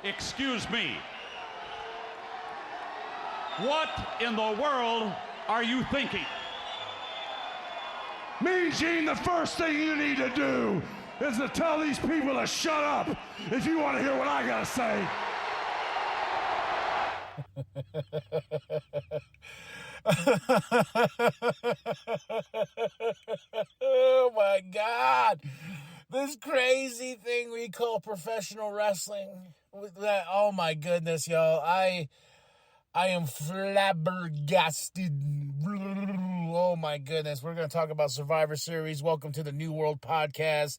Excuse me. What in the world are you thinking? Mean Gene, the first thing you need to do is to tell these people to shut up if you want to hear what I gotta say. Oh my God. This crazy thing we call professional wrestling. Oh my goodness, y'all. I am flabbergasted. Oh my goodness. We're going to talk about Survivor Series. Welcome to the New World Podcast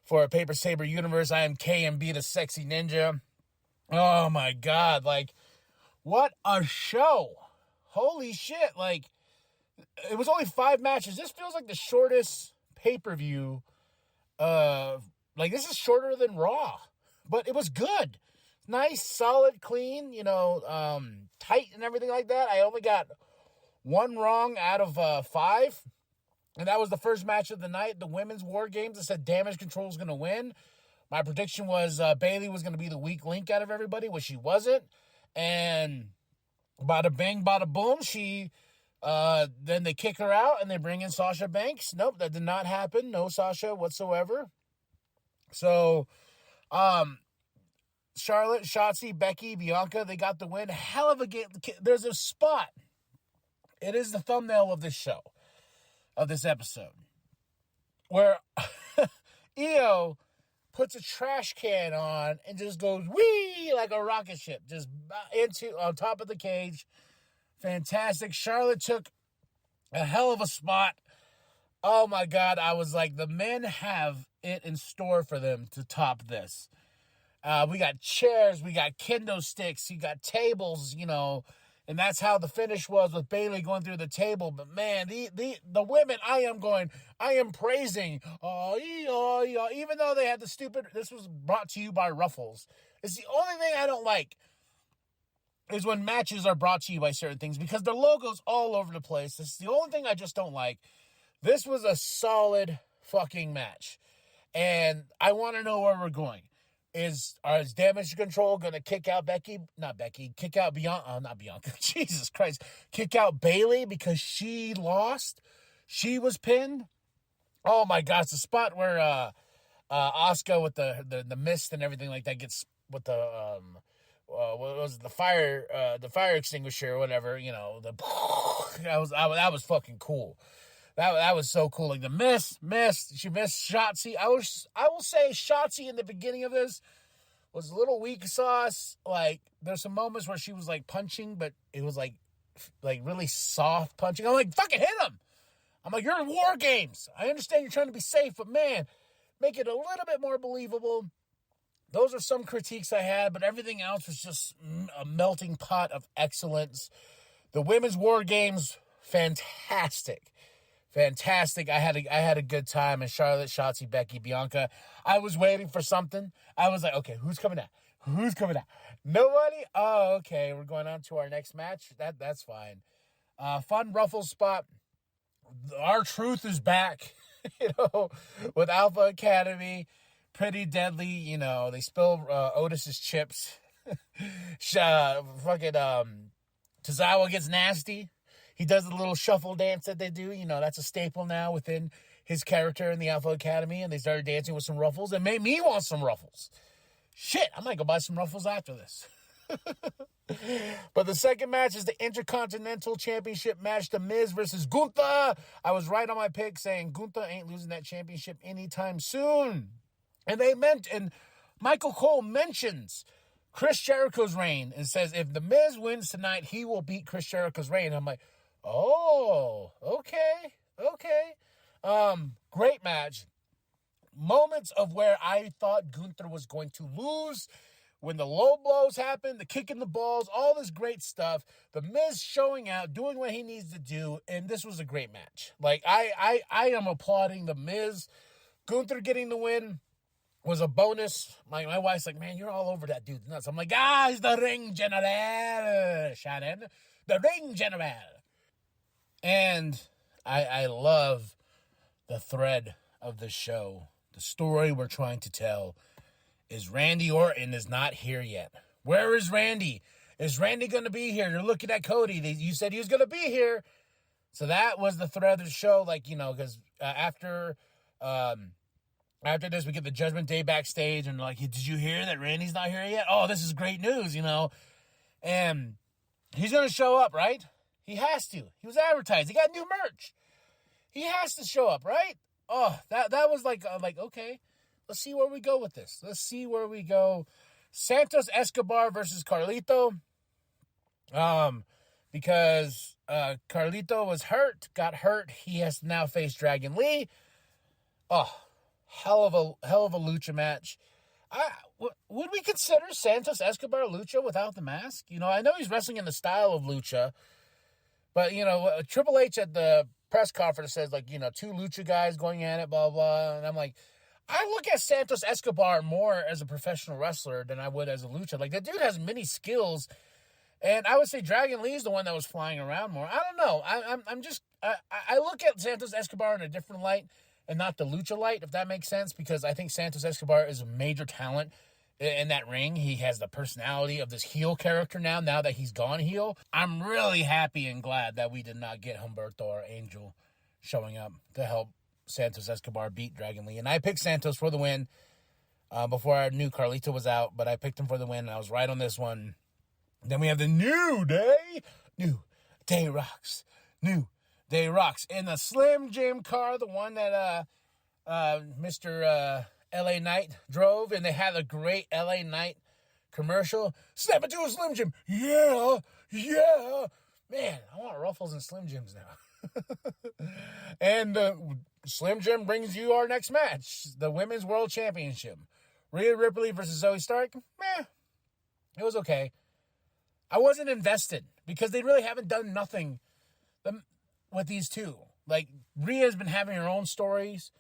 for Paper Saber Universe. I am KMB, the Sexy Ninja. Oh my God. Like, what a show. Holy shit. Like, it was only 5 matches. This feels like the shortest pay-per-view. This is shorter than Raw, but it was good. Nice, solid, clean, tight and everything like that. I only got 1 wrong out of 5. And that was the first match of the night. The women's War Games. I said Damage Control was going to win. My prediction was Bayley was going to be the weak link out of everybody, which she wasn't. And bada bing, bada boom, she... then they kick her out and they bring in Sasha Banks. Nope, that did not happen. No Sasha whatsoever. So, Charlotte, Shotzi, Becky, Bianca, they got the win. Hell of a game. There's a spot. It is the thumbnail of this show, of this episode, where Io puts a trash can on and just goes wee like a rocket ship, just on top of the cage. Fantastic. Charlotte took a hell of a spot. Oh my God. I was like, the men have it in store for them to top this. We got chairs, we got kendo sticks, you got tables, and that's how the finish was with Bayley going through the table. But man, the women, I am praising, even though they had this was brought to you by Ruffles. It's the only thing I don't like is when matches are brought to you by certain things because the logo's all over the place. This is the only thing I just don't like. This was a solid fucking match. And I want to know where we're going. Is Damage Control going to kick out kick out Bianca, not Bianca, Jesus Christ, kick out Bayley because she lost? She was pinned? Oh my God, it's the spot where Asuka with the mist and everything like that gets with the, what was it, the fire extinguisher or whatever, that was fucking cool. That was so cool. Like the mist. She missed Shotzi. I will say Shotzi in the beginning of this was a little weak sauce. Like there's some moments where she was like punching, but it was like really soft punching. I'm like, fucking hit him. I'm like, you're in War Games. I understand you're trying to be safe, but man, make it a little bit more believable. Those are some critiques I had, but everything else was just a melting pot of excellence. The women's War Games, fantastic. Fantastic. I had a good time. And Charlotte, Shotzi, Becky, Bianca. I was waiting for something. I was like, okay, who's coming out? Nobody? Oh, okay. We're going on to our next match. That's fine. Fun Ruffles spot. R-Truth is back, with Alpha Academy. Pretty deadly, they spill Otis's chips. Tozawa gets nasty. He does the little shuffle dance that they do. That's a staple now within his character in the Alpha Academy. And they started dancing with some ruffles. And made me want some ruffles. Shit, I might go buy some ruffles after this. But the second match is the Intercontinental Championship match. The Miz versus Gunther. I was right on my pick saying Gunther ain't losing that championship anytime soon. And Michael Cole mentions Chris Jericho's reign and says if The Miz wins tonight, he will beat Chris Jericho's reign. I'm like, oh, okay. Great match. Moments of where I thought Gunther was going to lose when the low blows happened, the kick in the balls, all this great stuff. The Miz showing out, doing what he needs to do, and this was a great match. Like, I am applauding The Miz. Gunther getting the win was a bonus. My wife's like, man, you're all over that dude nuts. I'm like, he's the ring general, Shannon. The ring general. And I love the thread of the show, the story we're trying to tell. is Randy Orton is not here yet. Where is Randy? Is Randy going to be here? You're looking at Cody. You said he was going to be here. So that was the thread of the show, because after this, we get the Judgment Day backstage, and did you hear that Randy's not here yet? Oh, this is great news, and he's going to show up, right? He has to. He was advertised. He got new merch. He has to show up, right? Oh, that was okay, let's see where we go with this. Let's see where we go. Santos Escobar versus Carlito. Because Carlito got hurt. He has to now face Dragon Lee. Oh, hell of a lucha match. Would we consider Santos Escobar lucha without the mask? I know he's wrestling in the style of lucha, but Triple H at the press conference says two lucha guys going at it, blah blah, and I'm like, I look at Santos Escobar more as a professional wrestler than I would as a lucha. That dude has many skills. And I would say Dragon Lee's the one that was flying around more. I don't know. I look at Santos Escobar in a different light and not the lucha light, if that makes sense, because I think Santos Escobar is a major talent in that ring. He has the personality of this heel character now that he's gone heel. I'm really happy and glad that we did not get Humberto or Angel showing up to help Santos Escobar beat Dragon Lee. And I picked Santos for the win before I knew Carlito was out, but I picked him for the win, and I was right on this one. Then we have the New Day. New Day Rocks. New Day Rocks. In the Slim Jim car, the one that Mr. L.A. Knight drove, and they had a great L.A. Knight commercial. Snap it to a Slim Jim. Yeah, yeah. Man, I want Ruffles and Slim Jims now. And Slim Jim brings you our next match, the Women's World Championship. Rhea Ripley versus Zoe Stark. It was okay. I wasn't invested because they really haven't done nothing with these two. Rhea's been having her own stories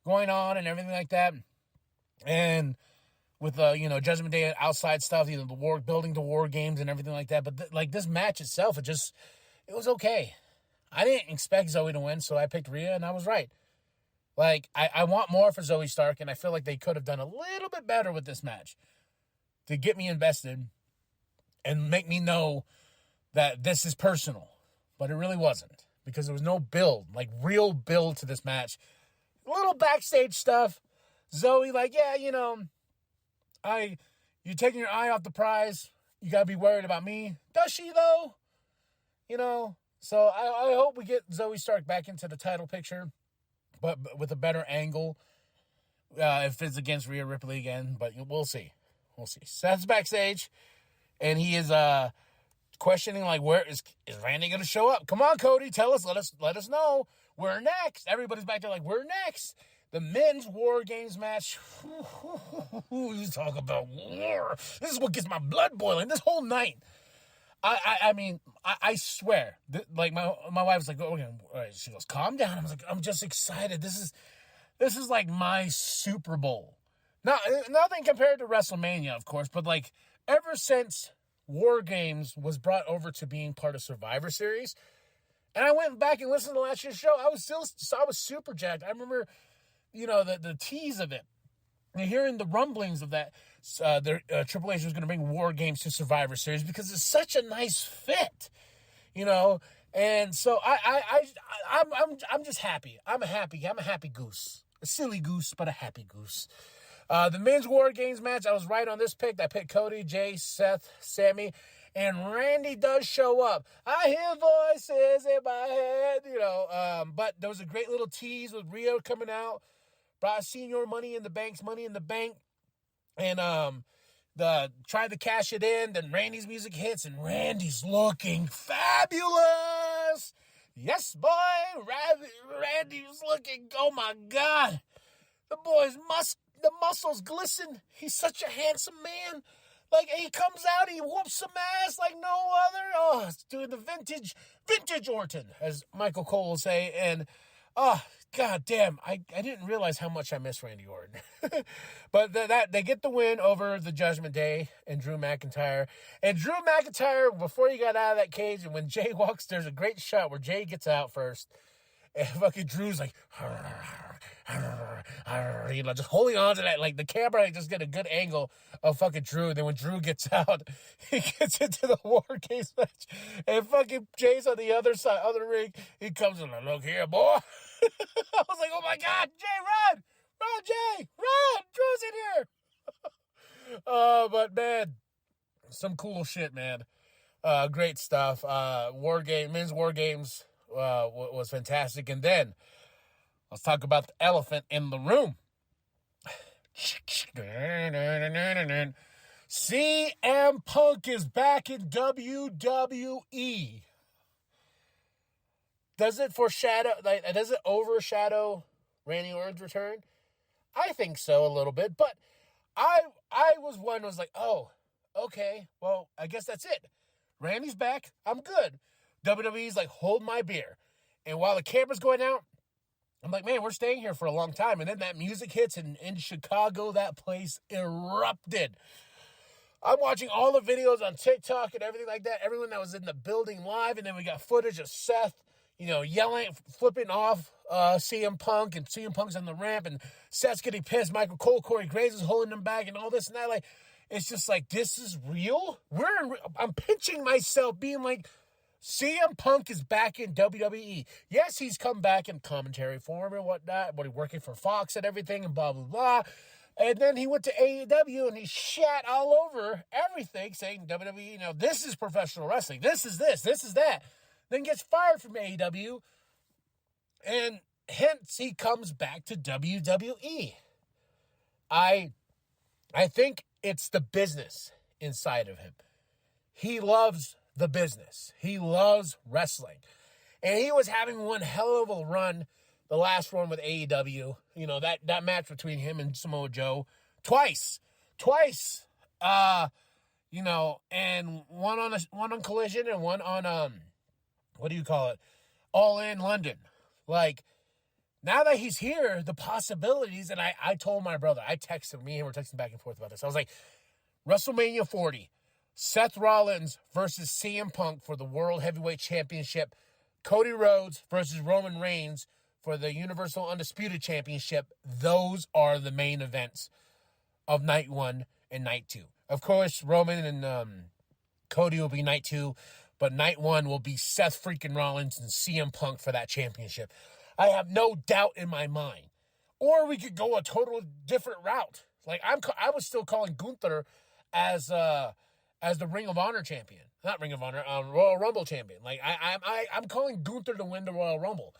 going on and everything like that. And with, Judgment Day outside stuff, building the war games and everything like that. But, this match itself, it was okay. I didn't expect Zoe to win, so I picked Rhea, and I was right. I want more for Zoe Stark, and I feel like they could have done a little bit better with this match to get me invested and make me know that this is personal. But it really wasn't, because there was no build, real build to this match. A little backstage stuff. Zoe, you're taking your eye off the prize. You got to be worried about me. Does she, though? So I hope we get Zoe Stark back into the title picture, but with a better angle. If it's against Rhea Ripley again, but we'll see. We'll see. Seth's backstage. And he is questioning, where is Randy going to show up? Come on, Cody, tell us, let us know. We're next. Everybody's back there we're next. The men's War Games match. You talk about war. This is what gets my blood boiling. This whole night. I swear. My wife was like, oh, okay. All right. She goes, calm down. I was like, I'm just excited. This is my Super Bowl. Nothing compared to WrestleMania, of course, but ever since War Games was brought over to being part of Survivor Series, and I went back and listened to last year's show, I was super jacked. I remember, the tease of it, and hearing the rumblings of that. Triple H was going to bring War Games to Survivor Series because it's such a nice fit, And so I'm just happy. I'm a happy goose, a silly goose, but a happy goose. The men's War Games match, I was right on this pick. I picked Cody, Jay, Seth, Sammy, and Randy does show up. I hear voices in my head, but there was a great little tease with Rio coming out. Brought Senior Money in the Bank's Money in the Bank, and tried to cash it in. Then Randy's music hits, and Randy's looking fabulous. Yes, boy, Randy's looking, oh my God. The boy's the muscles glisten. He's such a handsome man. He comes out, he whoops some ass like no other. Oh, it's doing the vintage Orton, as Michael Cole will say. And, oh, God damn, I didn't realize how much I miss Randy Orton. But they get the win over the Judgment Day and Drew McIntyre. And Drew McIntyre, before he got out of that cage, and when Jay walks, there's a great shot where Jay gets out first. And fucking Drew's like, just holding on to that. Like, the camera just get a good angle of fucking Drew. Then when Drew gets out, he gets into the War Games match. And fucking Jay's on the other side of the ring. He comes in like, look here, boy. I was like, oh my God, Jay, run! Run, Jay! Run! Drew's in here! But man, some cool shit, man. Great stuff. Men's War Games was fantastic. And then let's talk about the elephant in the room. CM Punk is back in WWE. Does it overshadow Randy Orton's return? I think so a little bit, but I was one who was like, oh, okay, well, I guess that's it. Randy's back. I'm good. WWE's like, hold my beer. And while the camera's going out, I'm like, man, we're staying here for a long time. And then that music hits, and in Chicago, that place erupted. I'm watching all the videos on TikTok and everything like that. Everyone that was in the building live. And then we got footage of Seth, yelling, flipping off CM Punk. And CM Punk's on the ramp. And Seth's getting pissed. Michael Cole, Corey Graves is holding him back and all this and that. Like, it's just like, this is real? I'm pinching myself being like, CM Punk is back in WWE. Yes, he's come back in commentary form and whatnot, but he's working for Fox and everything and blah, blah, blah. And then he went to AEW and he shat all over everything, saying WWE, this is professional wrestling. This is this is that. Then gets fired from AEW. And hence he comes back to WWE. I think it's the business inside of him. He loves the business. He loves wrestling. And he was having one hell of a run, the last one with AEW. That match between him and Samoa Joe. Twice. And one on Collision and one on, All In London. Like, now that he's here, the possibilities, and I told my brother, I texted me and we're texting back and forth about this. I was like, WrestleMania 40, Seth Rollins versus CM Punk for the World Heavyweight Championship, Cody Rhodes versus Roman Reigns for the Universal Undisputed Championship. Those are the main events of night 1 and night 2. Of course, Roman and Cody will be night 2, but night 1 will be Seth freaking Rollins and CM Punk for that championship. I have no doubt in my mind. Or we could go a total different route. Like, I was still calling Gunther as the Ring of Honor champion. Not Ring of Honor, Royal Rumble champion. Like, I'm calling Gunther to win the Royal Rumble.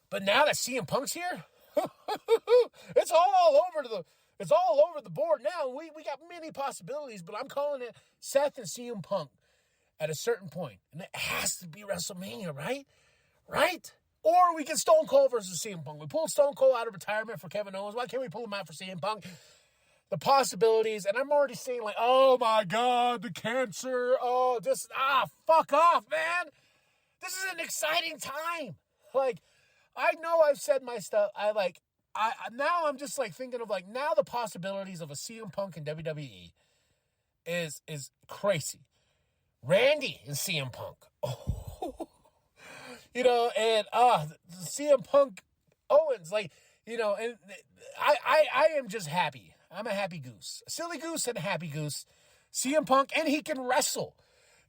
But now that CM Punk's here, it's all over the board now. We got many possibilities, but I'm calling it Seth and CM Punk at a certain point. And it has to be WrestleMania, right? Right? Or we get Stone Cold versus CM Punk. We pulled Stone Cold out of retirement for Kevin Owens. Why can't we pull him out for CM Punk? The possibilities, and I'm already seeing like, oh my God, the cancer. Oh, fuck off, man. This is an exciting time. Like, I know I've said my stuff. Now I'm just like thinking of like, now the possibilities of a CM Punk in WWE is crazy. Randy and CM Punk. Oh. And CM Punk Owens, and I am just happy. I'm a happy goose. A silly goose and a happy goose. CM Punk, and he can wrestle.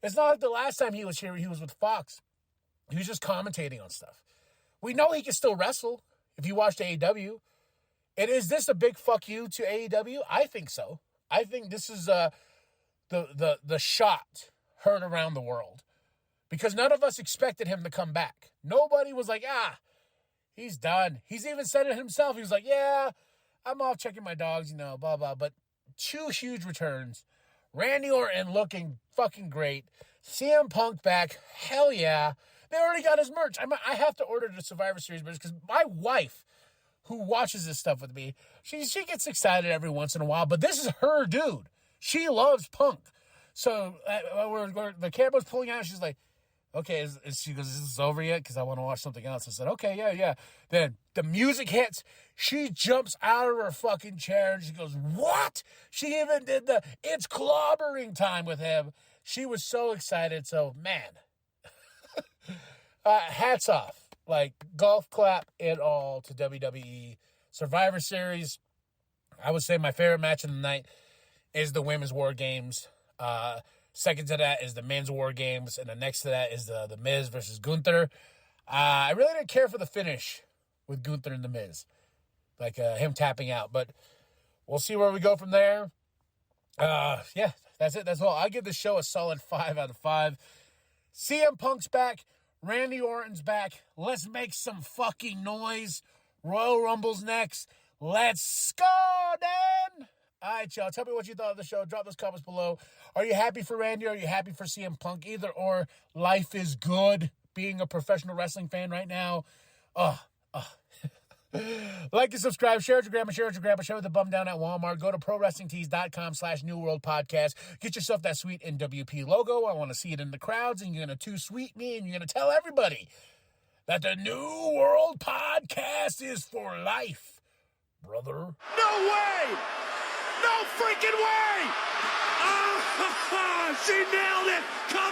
It's not like the last time he was here, he was with Fox. He was just commentating on stuff. We know he can still wrestle if you watched AEW. And is this a big fuck you to AEW? I think so. I think this is the shot heard around the world. Because none of us expected him to come back. Nobody was like, he's done. He's even said it himself. He was like, yeah, I'm off checking my dogs, blah, blah. But 2 huge returns. Randy Orton looking fucking great. CM Punk back. Hell yeah. They already got his merch. I have to order the Survivor Series merch because my wife, who watches this stuff with me, she gets excited every once in a while. But this is her dude. She loves Punk. So the camera's pulling out. She's like, okay, she goes, is this over yet? Because I want to watch something else. I said, okay, yeah. Then the music hits. She jumps out of her fucking chair and she goes, what? She even did it's clobbering time with him. She was so excited. So, man, hats off. Like, golf clap it all to WWE. Survivor Series, I would say my favorite match of the night is the Women's War Games. Second to that is the Men's War Games. And the next to that is the Miz versus Gunther. I really didn't care for the finish with Gunther and the Miz. Like him tapping out. But we'll see where we go from there. Yeah, that's it. That's all. I give the show a solid 5 out of 5. CM Punk's back. Randy Orton's back. Let's make some fucking noise. Royal Rumble's next. Let's go, Dan! All right, y'all. Tell me what you thought of the show. Drop those comments below. Are you happy for Randy or are you happy for CM Punk? Either or, life is good being a professional wrestling fan right now. Like and subscribe, share it with your grandma, share with the bum down at Walmart. Go to ProWrestlingTees.com/New World Podcast. Get yourself that sweet nWp logo. I want to see it in the crowds, and you're going to too-sweet me, and you're going to tell everybody that the New World Podcast is for life, brother. No way! No freaking way! Ah, she nailed it! Come